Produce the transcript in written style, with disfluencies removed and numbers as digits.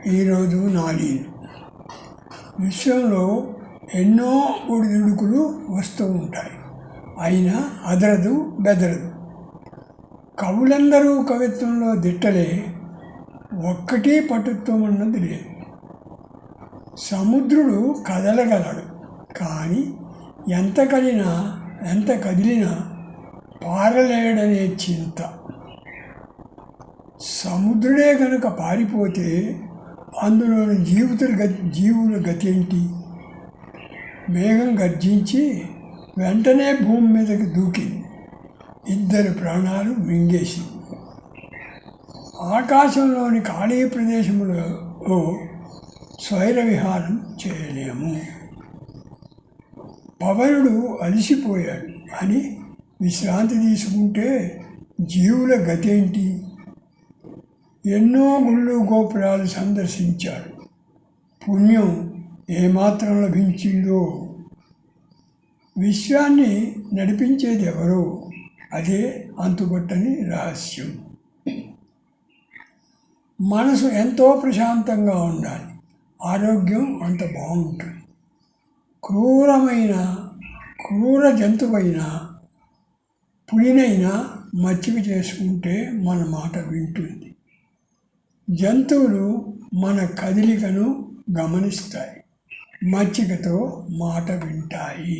ఈరోజు నాడీలు. విశ్వంలో ఎన్నో ఒడిదుడుకులు వస్తూ ఉంటాయి. అయినా అదరదు బెదరదు. కవులందరూ కవిత్వంలో దిట్టలే, ఒక్కటి పటుత్వం అన్నది లేదు. సముద్రుడు కదలగలడు, కానీ ఎంత కదిలినా పారలేడనే చింత. సముద్రుడే కనుక పారిపోతే అందులోని జీవుల గతి ఏంటి? మేఘం గర్జించి వెంటనే భూమి మీదకి దూకింది, 2 ప్రాణాలు మింగేసింది. ఆకాశంలోని ఖాళీ ప్రదేశములో స్వైర విహారం చేయలేము. పవనుడు అలసిపోయాడు అని విశ్రాంతి తీసుకుంటే జీవుల గతేంటి? ఎన్నో గుళ్ళు గోపురాలు సందర్శించాడు, పుణ్యం ఏమాత్రం లభించిందో? విశ్వాన్ని నడిపించేది ఎవరో? అదే అంతుబట్టని రహస్యం. మనసు ఎంతో ప్రశాంతంగా ఉండాలి, ఆరోగ్యం అంత బాగుంటుంది. క్రూర జంతువైన పులినైనా మచ్చిక చేసుకుంటే మన మాట వింటుంది. జంతువులు మన కదలికను గమనిస్తాయి, మచ్చికతో మాట వింటాయి.